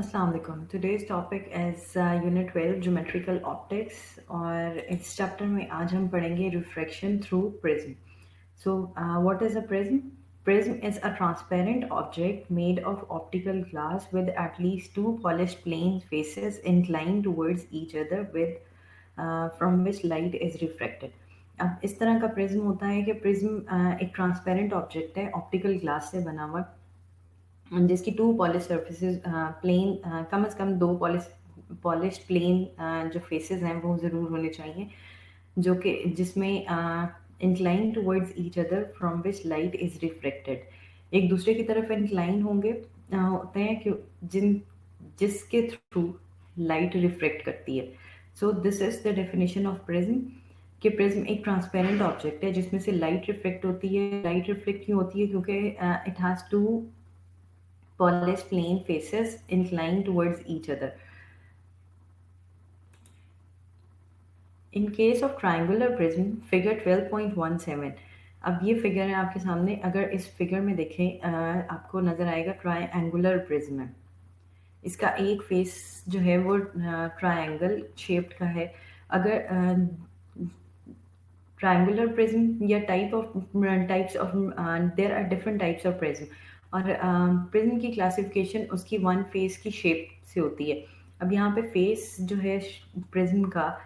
अस्सलाम वालेकुम। Today's topic is Unit 12 Geometrical Optics और इस चैप्टर में आज हम पढ़ेंगे Refraction through Prism. So, what is a prism? Prism is a transparent object made of optical glass with at least two polished plane faces inclined towards each other with from which light is refracted. अब इस तरह का prism होता है कि prism एक transparent object है optical glass से बना हुआ जिसकी टू पॉलिश सर्फेसिस प्लेन कम से कम दो पॉलिश प्लेन जो फेसेस हैं वो ज़रूर होने चाहिए जो कि जिसमें incline towards each other from which light is reflected एक दूसरे की तरफ इंक्लाइन होंगे होते हैं कि जिसके थ्रू लाइट रिफ्लेक्ट करती है। So this is the definition of prism कि प्रिज्म एक ट्रांसपेरेंट ऑब्जेक्ट है जिसमें से लाइट रिफ्लेक्ट होती है। लाइट रिफ्लेक्ट क्यों होती है? क्योंकि it has to polished plane faces inclined towards each other. In case of triangular prism, figure 12.17, अब ये फिगर है आपके सामने। अगर इस फिगर में देखें आपको नज़र आएगा ट्रायंगुलर प्रिज्म है। इसका एक फेस जो है वो ट्रायंगल शेप्ड का है। अगर triangular prism या types of there are different types of prism और प्रिज्म की क्लासिफिकेशन उसकी वन फेस की शेप से होती है। अब यहाँ पे फेस जो है प्रिज्म का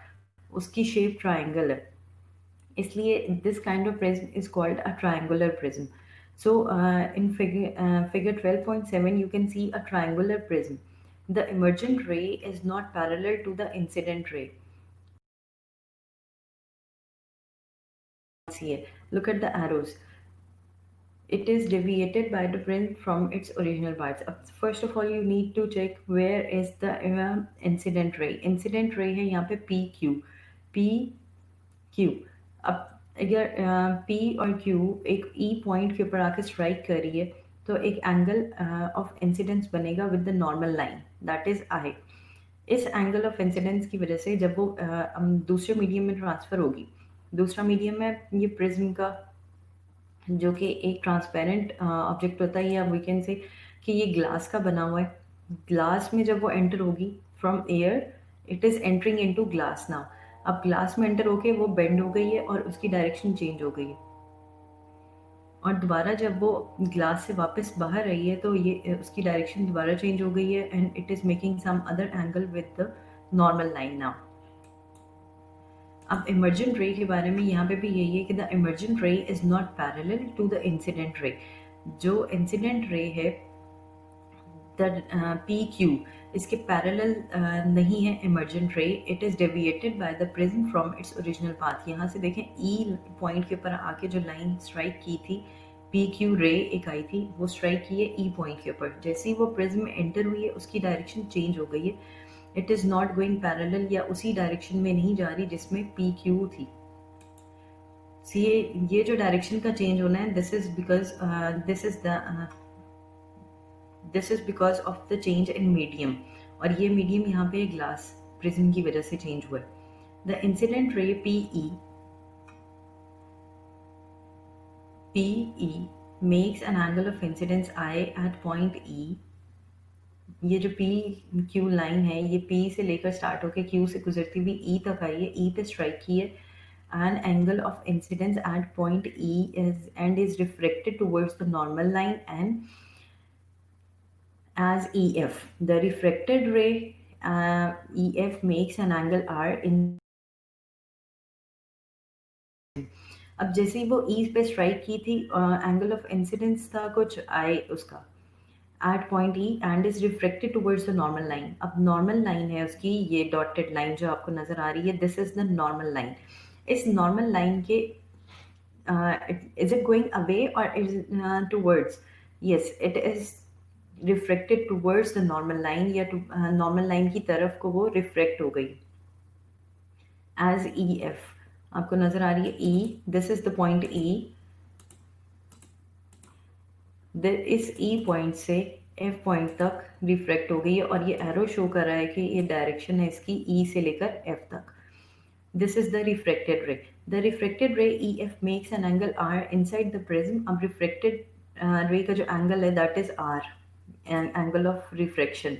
उसकी शेप ट्रायंगल है, इसलिए this kind of prism is called a triangular prism. So in figure 12.7 you can see a triangular prism. The emergent ray is not parallel to the incident ray. Here, look at the arrows. It is deviated by the prism from its original parts. First of all, you need to check where is the incident ray. Incident ray है यहाँ पे PQ. PQ. अब अगर P और Q एक E point के ऊपर आके स्ट्राइक कर रही है तो एक एंगल ऑफ इंसिडेंस बनेगा with the normal line, that is I. इस एंगल ऑफ इंसिडेंस की वजह से जब वो दूसरे मीडियम में ट्रांसफ़र होगी, दूसरा मीडियम है ये प्रिज्म का जो कि एक ट्रांसपेरेंट ऑब्जेक्ट होता है, या वी कैन से कि ये ग्लास का बना हुआ है। ग्लास में जब वो एंटर होगी from air, it is entering into glass now. अब ग्लास में एंटर होके वो बेंड हो गई है और उसकी डायरेक्शन चेंज हो गई है, और दोबारा जब वो ग्लास से वापस बाहर आई है तो ये उसकी डायरेक्शन दोबारा चेंज हो गई है and it is making some other angle with the normal line now. अब इमर्जेंट रे के बारे में यहाँ पे भी यही है कि the emergent ray is not parallel to the incident ray. जो इंसिडेंट रे है द पी क्यू, इसके पैरेलल नहीं है emergent ray. It is deviated by the prism from its original path. यहाँ से देखें ई पॉइंट के ऊपर आके जो लाइन स्ट्राइक की थी, पी क्यू रे एक आई थी, वो स्ट्राइक की है ई पॉइंट के ऊपर। जैसे ही वो प्रिज्म में एंटर हुई है उसकी डायरेक्शन चेंज हो गई है, it is not going parallel या उसी डायरेक्शन में नहीं जा रही जिसमें पी क्यू थी। सी ये जो डायरेक्शन का चेंज होना है, this is because of the change in medium, और ये मीडियम यहाँ पे ग्लास प्रिज्म की वजह से चेंज हुआ है। द इंसिडेंट रे PE makes an angle of incidence I at point E। ये जो पी क्यू लाइन है ये पी से लेकर स्टार्ट होकर क्यू से गुजरती हुई ई तक आई है, ई पे स्ट्राइक की है। N angle of incidence at point E is and is reflected towards the normal line and as EF. The refracted ray EF makes an angle R in। अब जैसे ही वो ई पे स्ट्राइक की थी एंगल ऑफ इंसिडेंस था कुछ आई उसका at point E and is refracted towards the normal line। अब नॉर्मल लाइन है उसकी, ये डॉटेड लाइन जो आपको नज़र आ रही है, this is the normal line. इस नॉर्मल लाइन के इज इट गोइंग अवे और is towards? Yes, it is refracted towards the normal line, या नॉर्मल लाइन की तरफ को वो रिफ्रेक्ट हो गई एज ई एफ। आपको नज़र आ रही है E, this is the point E. इस ई पॉइंट से एफ पॉइंट तक रिफ्लेक्ट हो गई है, और ये एरो शो कर रहा है कि ये डायरेक्शन है इसकी ई से लेकर एफ तक। This is the reflected ray. The reflected ray E F makes an angle R inside the prism. अब रिफ्लेक्टेड रे का जो एंगल है that is R, angle of refraction,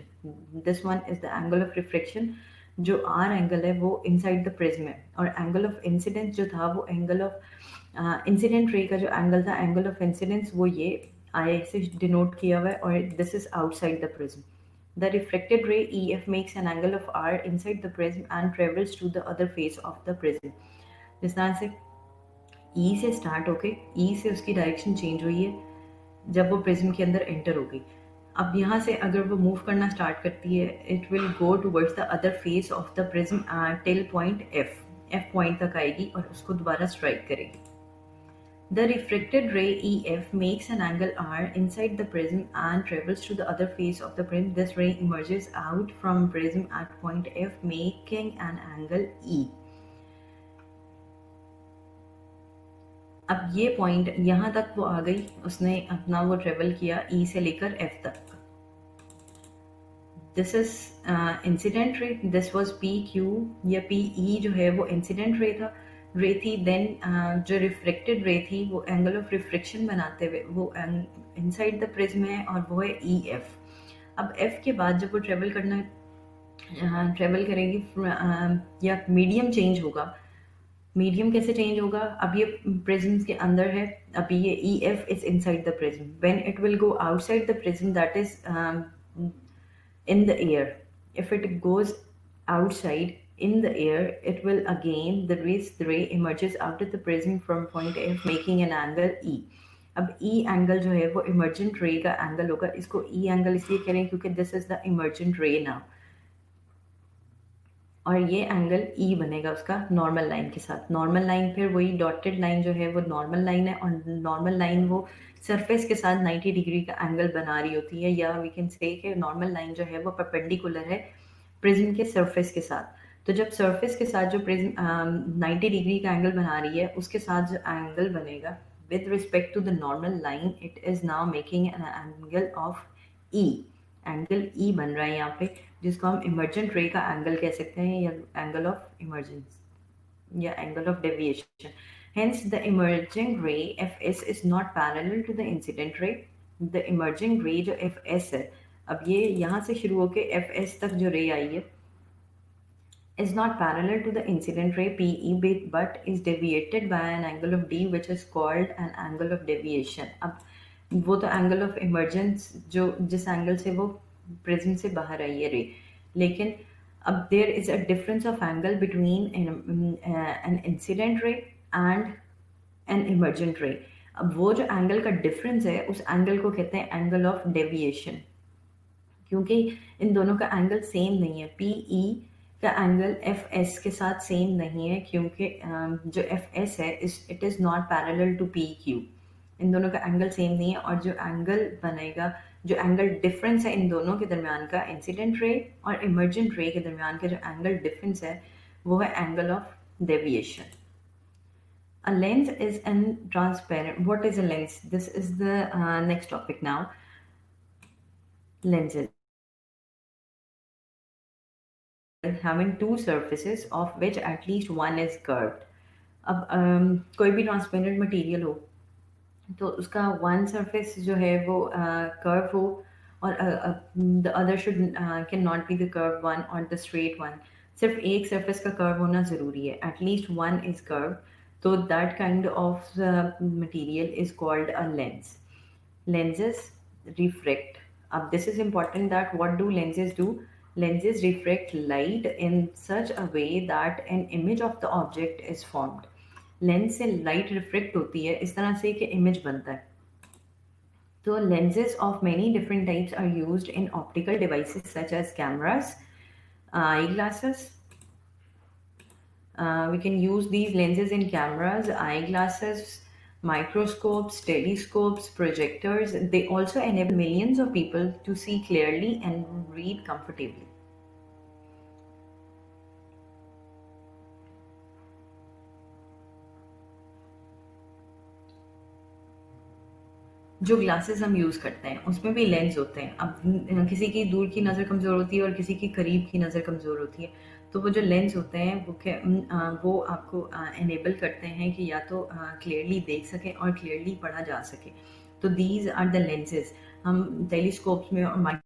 this one is the angle of refraction. जो R angle है वो inside the prism है, और angle of incidence जो था वो एंगल ऑफ इंसिडेंट रे का जो एंगल था, एंगल ऑफ इंसिडेंस, वो ये आई से डिनोट किया हुआ है, और this is outside the prism. The reflected ray E F makes an angle of R inside the prism and travels to the other face of the prism. जिस तरह से ई से स्टार्ट होके ई से उसकी डायरेक्शन चेंज हुई है जब वो प्रिज्म के अंदर एंटर हो गई। अब यहाँ से अगर वो मूव करना स्टार्ट करती है, it will go towards the other face of the prism till point F, F point तक आएगी और उसको दोबारा स्ट्राइक करेगी। The refracted ray EF makes an angle R inside the prism and travels to the other face of the prism. This ray emerges out from prism at point F, making an angle E. अब ये point यहाँ तक वो आ गई, उसने अपना वो travel किया E से लेकर F तक। This is incident ray, this was P Q या पी ई जो है वो इंसिडेंट रे थी। देन जो रिफ्लेक्टेड रे थी वो एंगल ऑफ रिफ्लेक्शन बनाते हुए वो इनसाइड द प्रिज्म है, और वो है ई एफ। अब एफ के बाद जब वो ट्रेवल करेगी या मीडियम चेंज होगा। मीडियम कैसे चेंज होगा? अब ये प्रिज्म के अंदर है, अभी ये E F is inside the prism. When it will go outside the prism, that is in the air. If it goes outside in the air, it will again the ray emerges out of the prism from point F, making an angle E. अब E angle जो है वो emergent रे का angle होगा। इसको E angle इसलिए करें क्योंकि दिस इज द इमर्जेंट रे नाउ, और ये एंगल E बनेगा उसका नॉर्मल लाइन के साथ। नॉर्मल लाइन फिर वही डॉटेड लाइन जो है वो नॉर्मल लाइन है, और नॉर्मल लाइन वो सरफेस के साथ 90 डिग्री का एंगल बना रही होती है, या वी कैन से कि नॉर्मल लाइन जो है वो परपेंडिकुलर है प्रिज्म के सरफेस के साथ। तो जब सरफेस के साथ जो प्रिज्म 90 डिग्री का एंगल बना रही है, उसके साथ जो एंगल बनेगा with respect to the normal line, it is now making an angle of E. Angle E बन रहा है यहाँ पे, जिसको हम इमर्जेंट रे का एंगल कह सकते हैं, या एंगल ऑफ इमर्जेंस या angle of deviation. Hence, the emerging ray Fs is not parallel to the incident ray. The emerging ray जो Fs है, अब ये यहाँ से शुरू होके Fs तक जो रे आई है, is not parallel to the incident ray PE, but is deviated by an angle of D, which is called an angle of deviation. अब वो तो एंगल ऑफ इमर्जेंस जो जिस एंगल से वो प्रिज्म से बाहर आई है रे, लेकिन अब there is a difference of angle between an incident ray and an emergent ray. अब वो जो एंगल का डिफरेंस है, उस एंगल को कहते हैं एंगल ऑफ डेविएशन, क्योंकि इन दोनों का एंगल सेम नहीं है। पी ई का एंगल एफ एस के साथ सेम नहीं है, क्योंकि जो एफ एस है it is not parallel to P Q. इन दोनों का एंगल सेम नहीं है, और जो एंगल बनेगा, जो एंगल डिफरेंस है इन दोनों के दरमियान का, इंसिडेंट रे और इमर्जेंट रे के दरमियान का जो एंगल डिफरेंस है, वो है angle of deviation. A lens is an transparent. What is a lens? This is the next topic now. Lenses having two surfaces of which at least one is curved. अब कोई भी transparent material हो तो उसका one surface जो है वो curve हो, और the other should can not be the curve one और द स्ट्रेट वन। सिर्फ एक सरफेस का कर्व होना ज़रूरी है, एटलीस्ट वन इज कर्व, तो that kind of material is called a lens. Lenses refract. This is important that what do lenses do? Lenses refract light in such a way that an image of the object is formed. Lens से light reflect होती है इस तरह से कि image बनता है। तो lenses of many different types are used in optical devices such as cameras, eyeglasses. We can use these lenses in cameras, eyeglasses, microscopes, telescopes, projectors. They also enable millions of people to see clearly and read comfortably. जो glasses हम use करते हैं उसमें भी lens होते हैं। अब किसी की दूर की नज़र कमज़ोर होती है और किसी की करीब की नज़र कमज़ोर होती है, तो वो जो लेंस होते हैं वो आपको इनेबल करते हैं कि या तो क्लियरली देख सकें और क्लियरली पढ़ा जा सके। तो दीज आर द लेंसेज। हम टेलीस्कोप्स में और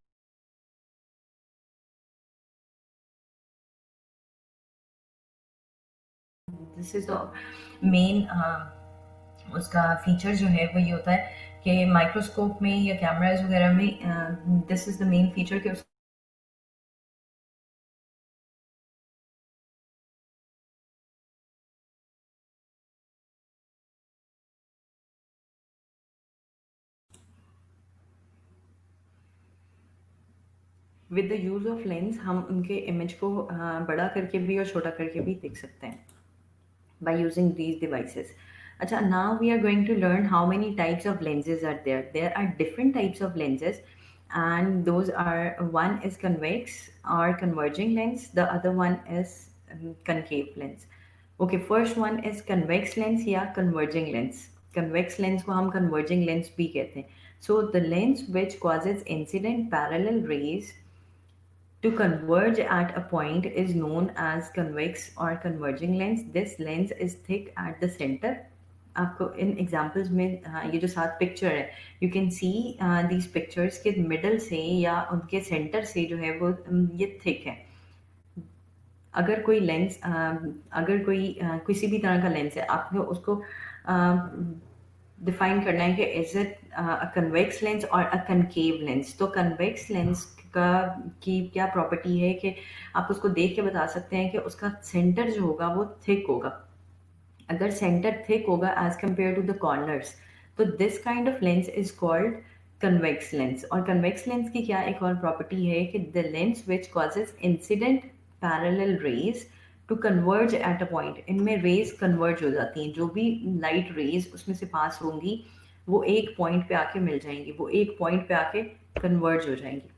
दिस इज द मेन उसका फीचर जो है वो ये होता है कि माइक्रोस्कोप में या कैमराज वगैरह में this is the main feature कि with the use of lens हम उनके इमेज को बड़ा करके भी और छोटा करके भी देख सकते हैं by using these devices. Acha, now we are going to learn how many types of lenses are there. There are different types of lenses, and those are, one is convex or converging lens, the other one is concave lens. Okay, first one is convex lens या converging lens. Convex lens को हम converging lens भी कहते हैं. So the lens which causes incident parallel rays to converge at a point is known as convex or converging lens. This lens is thick at the center. आपको इन examples में ये जो सात पिक्चर है, you can see these pictures के middle से या उनके सेंटर से जो है वो ये थिक है. अगर कोई लेंस अगर कोई किसी भी तरह का लेंस है, आपको उसको डिफाइन करना है कि is it a convex lens और अ कनकेव लेंस. तो कन्वेक्स लेंस का की क्या प्रॉपर्टी है कि आप उसको देख के बता सकते हैं कि उसका सेंटर जो होगा वो थिक होगा. अगर सेंटर थिक होगा as compared to the corners, तो this kind of lens is called convex lens. और कन्वेक्स लेंस की क्या एक और प्रॉपर्टी है कि the lens which causes incident parallel rays to converge at a point. इनमें रेज कन्वर्ज हो जाती हैं, जो भी लाइट रेज उसमें से पास होंगी वो एक पॉइंट पे आके मिल जाएंगी, वो एक पॉइंट पे आके कन्वर्ज हो जाएंगी.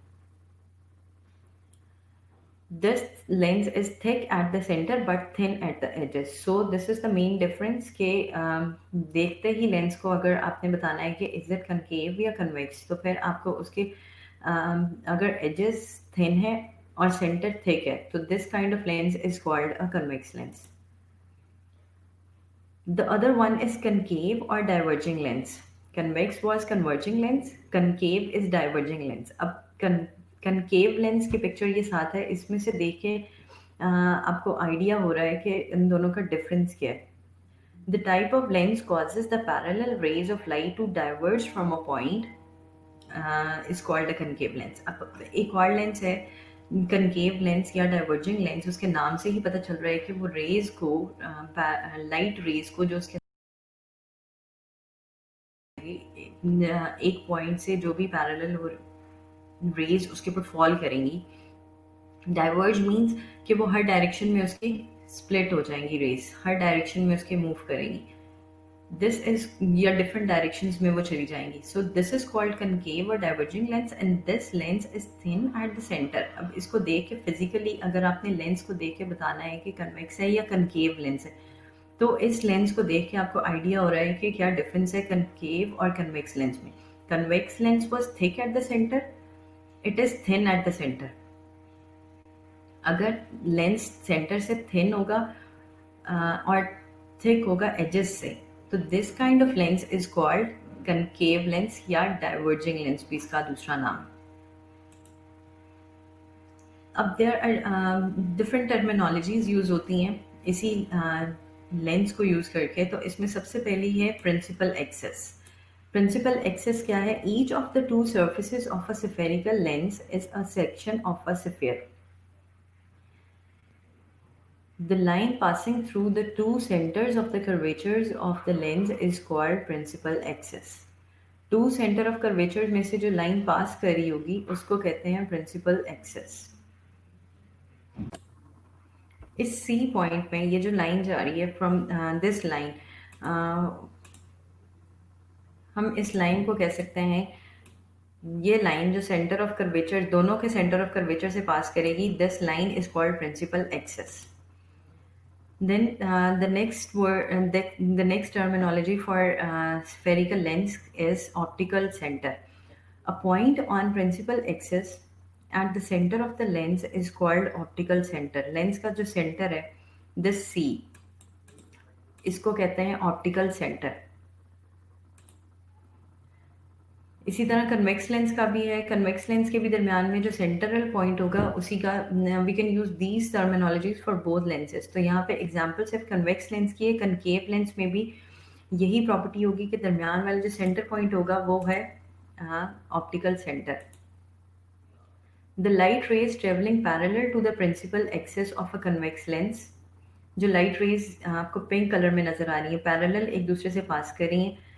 This lens is thick at the center but thin at the edges. So this is the main difference कि देखते ही लेंस को अगर आपने बताना है कि इज इट कनकेव या कन्वेक्स, तो फिर आपको उसके अगर एजेस थिन है और सेंटर थिक है तो this kind of lens is called a convex lens. The other one is concave or diverging lens. Convex was converging lens, concave is diverging lens. अब concave lens की picture ये साथ है, इसमें से देख के आपको आइडिया हो रहा है कि इन दोनों का डिफरेंस क्या है. The type of lens causes the parallel rays of light to diverge from a point is called a concave lens. अब एक और लेंस है कनकेव लेंस या डाइवर्जिंग लेंस. उसके नाम से ही पता चल रहा है कि वो रेज को लाइट रेज को जो उसके एक पॉइंट से जो भी पैरेलल हो रेज उसके ऊपर फॉल करेंगी. डाइवर्ज मीन्स कि वो हर डायरेक्शन में उसकी स्प्लिट हो जाएंगी, रेज हर डायरेक्शन में उसके मूव करेंगी. दिस इज या डिफरेंट डायरेक्शंस में वो चली जाएंगी. So this is called concave और diverging lens and this lens is thin at the centre. अब इसको देख के फिजिकली अगर आपने लेंस को देख के बताना है कि कन्वेक्स है या कनकेव लेंस है, तो इस लेंस को देख के आपको आइडिया हो रहा है कि क्या डिफरेंस है कनकेव और कन्वेक्स लेंस में. Convex lens was thick at the centre, it is thin at the centre. अगर लेंस सेंटर से थिन होगा और थिक होगा एजेस से, तो this kind of lens is called concave lens या डाइवर्जिंग लेंस भी इसका दूसरा नाम. अब there are different terminologies use होती हैं इसी लेंस को यूज करके. तो इसमें सबसे पहली है प्रिंसिपल एक्सेस. प्रिंसिपल एक्सेस क्या है? Each of the two surfaces of a spherical lens is a section of a sphere. The line passing through the two centers of the curvatures of the lens is called principal axis. To centre of curvature में से जो line पास कर रही होगी उसको कहते हैं principal axis. इस सी पॉइंट में ये जो लाइन जा रही है फ्रॉम दिस लाइन, हम इस लाइन को कह सकते हैं, ये लाइन जो सेंटर ऑफ कर्वेचर दोनों के सेंटर ऑफ कर्वेचर से पास करेगी, this line is called principal axis. Then the next terminology for spherical lens is optical center. A point on principal axis at the center of the lens is called optical center. Lens का जो center है, this C, इसको कहते हैं optical center. इसी तरह convex lens का भी है। कन्वेक्स लेंस के भी दरमियान में जो सेंट्रल पॉइंट होगा उसी का we can use these terminologies for both lenses. तो यहाँ पे एग्जांपल सिर्फ कन्वेक्स लेंस की है। कनकेव लेंस में भी यही प्रॉपर्टी होगी कि दरमियान वाला जो सेंटर पॉइंट होगा वो है optical centre. The light rays travelling parallel to the principal axis of a convex lens, जो लाइट रेज आपको पिंक कलर में नजर आ रही है, पैरेलल एक दूसरे से पास कर रही हैं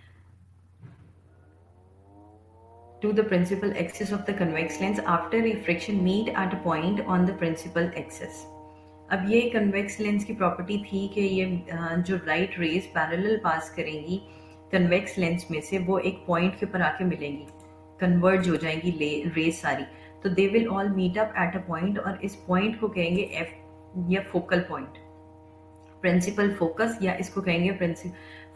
to the principal axis of the convex lens after refraction meet at a point on the principal axis। अब ये कन्वेक्स लेंस की प्रॉपर्टी थी कि ये जो लाइट रेज पैरेलल पास करेंगी कन्वेक्स लेंस में से, वो एक पॉइंट के ऊपर आके मिलेंगी, कन्वर्ज हो जाएंगी रेज सारी। तो they will all meet up at a point, और इस पॉइंट को कहेंगे एफ या फोकल पॉइंट, प्रिंसिपल फोकस, या इसको कहेंगे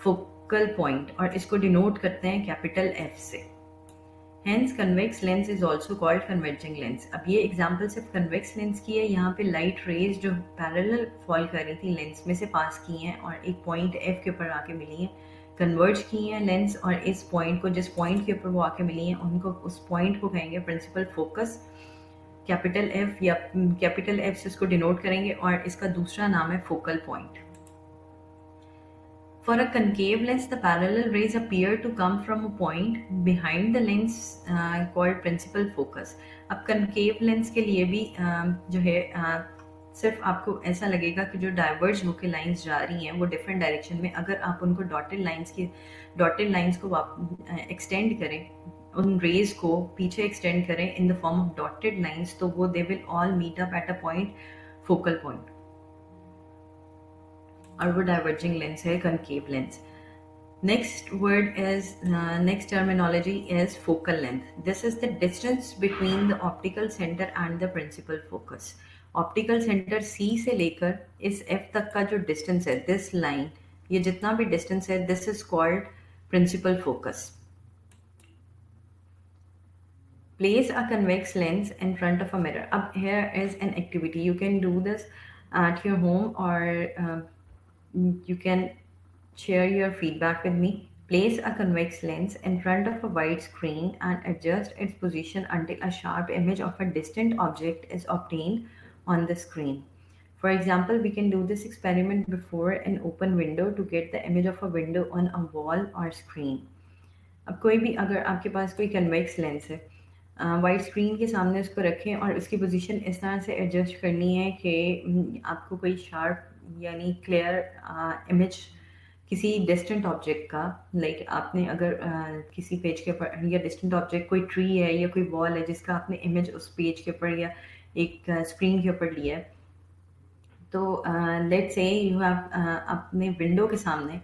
फोकल पॉइंट, और इसको डिनोट करते हैं कैपिटल एफ से। Hence convex lens is also called converging lens। अब ये एग्जांपल सिर्फ कन्वेक्स लेंस की है। यहाँ पे लाइट रेज जो पैरेलल फॉल कर रही थी लेंस में से पास की हैं और एक पॉइंट एफ के ऊपर आके मिली हैं, कन्वर्ज की हैं लेंस, और इस पॉइंट को, जिस पॉइंट के ऊपर वो आके मिली हैं, उनको, उस पॉइंट को कहेंगे प्रिंसिपल फोकस, कैपिटल एफ, या कैपिटल एफ से उसको डिनोट करेंगे, और इसका दूसरा नाम है focal point. For a concave lens, the parallel rays appear to come from a point behind the lens called principal focus। अब concave lens के लिए भी जो है सिर्फ आपको ऐसा लगेगा कि जो डाइवर्ज होकर लाइंस जा रही हैं वो डिफरेंट डायरेक्शन में, अगर आप उनको डॉटेड लाइंस को एक्सटेंड करें, उन रेज को पीछे एक्सटेंड करें in the form of dotted lines, तो वो they will all meet up at a point, focal point, और वो डाइवर्जिंग लेंस है concave lens. Next terminology is focal length। This is the distance between the optical center and the principal focus। Optical centre C से लेकर इस F तक का जो distance है, दिस लाइन, ये जितना भी डिस्टेंस है, this is called principal focus. Place a convex lens in front of a mirror। अब here is an activity, you can do this at your home, or you can share your feedback with me। Place a convex lens in front of a wide screen and adjust its position until a sharp image of a distant object is obtained on the screen। For example, we can do this experiment before an open window to get the image of a window on a wall or screen। अब कोई भी, अगर आपके पास कोई convex lens है, white screen के सामने उसको रखें और उसकी पोजीशन इस तरह से एडजस्ट करनी है कि आपको कोई शार्प यानी क्लियर इमेज किसी डिस्टेंट ऑब्जेक्ट का, लाइक आपने अगर किसी पेज के ऊपर, या डिस्टेंट ऑब्जेक्ट कोई ट्री है या कोई वॉल है जिसका आपने इमेज उस पेज के ऊपर या एक स्क्रीन के ऊपर लिया है, तो लेट्स से यू हैव अपने विंडो के सामने,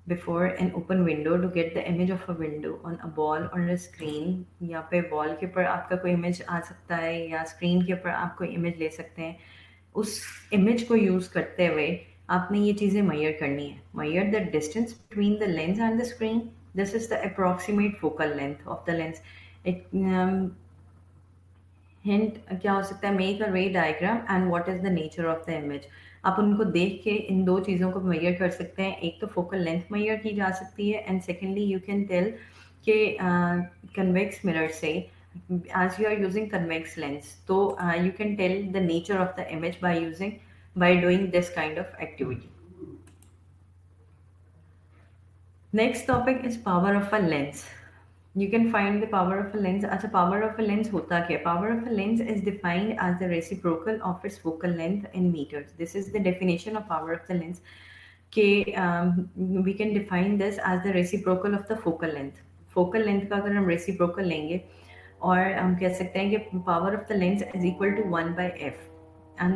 before an open window to get the image of a window on a wall or a screen, या पे वॉल के ऊपर आपका कोई इमेज आ सकता है या स्क्रीन के ऊपर आप कोई इमेज ले सकते हैं। उस इमेज को यूज़ करते हुए आपने ये चीज़ें मेजर करनी है। Measure the distance between the lens and the screen, this is the approximate focal length of the lens. Hint क्या हो सकता है, मेक अ रे diagram and what is the nature of the image. आप उनको देख के इन दो चीज़ों को मेजर कर सकते हैं, एक तो फोकल लेंथ मेजर की जा सकती है, and secondly you can tell कि कन्वेक्स मिरर से, as you are using convex lens, so you can tell the nature of the image by doing this kind of activity। Next topic is power of a lens। You can find the power of a lens। अच्छा, power of a lens होता क्या है? Power of a lens is defined as the reciprocal of its focal length in meters। This is the definition of power of the lens, कि we can define this as the reciprocal of the focal length। focal length का अगर हम reciprocal लेंगे, और हम कह सकते हैं कि power of the lens is equal to 1 by f, and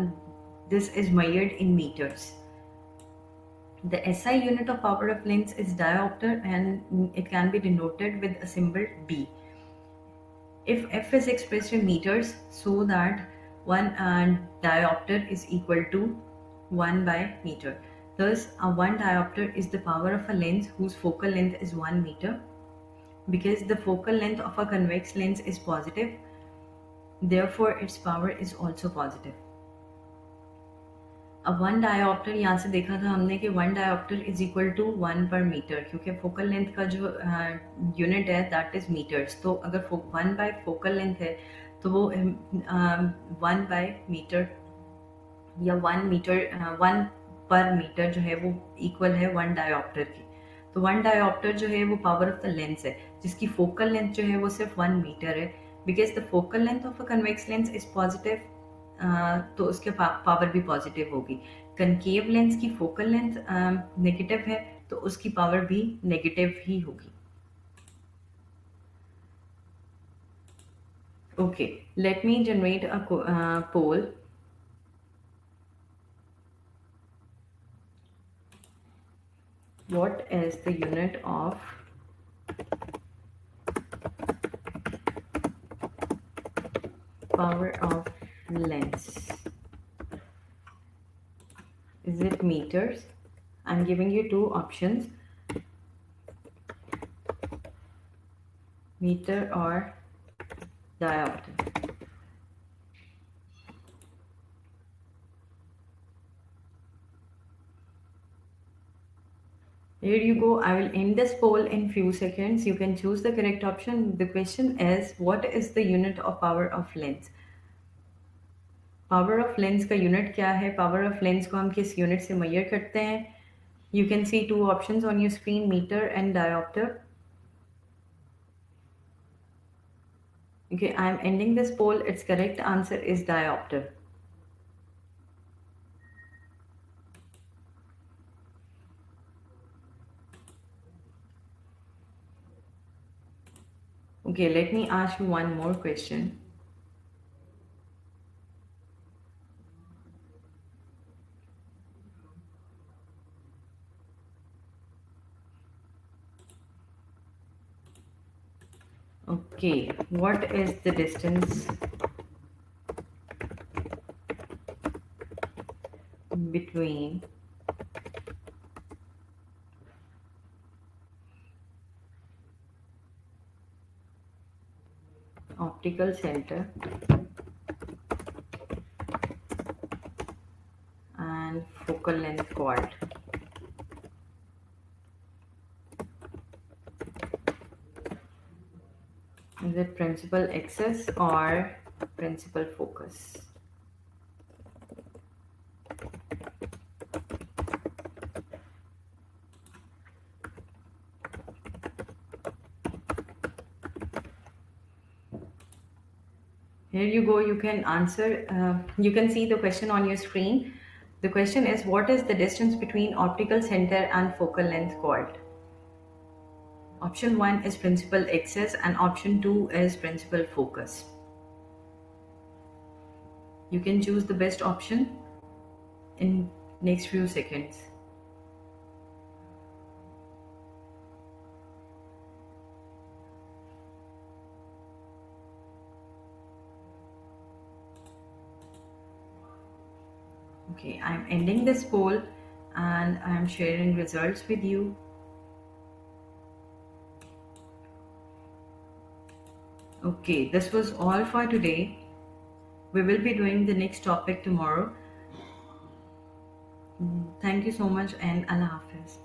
this is measured in meters। The SI unit of power of lens is diopter, and it can be denoted with a symbol D। If f is expressed in meters, so that one diopter is equal to 1 by meter। Thus, a 1 diopter is the power of a lens whose focal length is 1 meter। Because the focal length of a convex lens is positive, therefore its power is also positive। अब one dioptre यहाँ से देखा था हमने कि one dioptre is equal to 1/मीटर, क्योंकि focal length का जो यूनिट है दैट इज मीटर्स। तो अगर 1/फोकल लेंथ है तो वो 1/मीटर या 1 मीटर 1/मीटर जो है वो इक्वल है 1 डायोप्टर की। तो 1 डायोप्टर जो है वो पावर ऑफ द लेंस है, जिसकी फोकल लेंथ जो है वो सिर्फ 1 मीटर है। Because the focal length of a convex lens is positive, तो उसके पावर भी पॉजिटिव होगी। कनकेव लेंस की फोकल लेंथ नेगेटिव है, तो उसकी पावर भी नेगेटिव ही होगी। Okay, let me generate a poll. What is the unit of power of lens? Is it meters? I'm giving you two options, meter or diopter. Here you go. I will end this poll in few seconds. You can choose the correct option. The question is, what is the unit of power of lens? Power of lens का unit क्या है? Power of lens को हम किस unit से major करते हैं? You can see two options on your screen, meter and diopter. Okay, I'm ending this poll. Its correct answer is diopter. Okay, let me ask you one more question. Okay, what is the distance between optical center and focal length chord? Is it principal axis or principal focus? Here you go, you can answer. You can see the question on your screen. The question is, what is the distance between optical center and focal length chord? Option 1 is principal axis and option 2 is principal focus. You can choose the best option in next few seconds. Okay, I'm ending this poll and I'm sharing results with you. Okay, this was all for today. We will be doing the next topic tomorrow. Thank you so much and Allah Hafiz.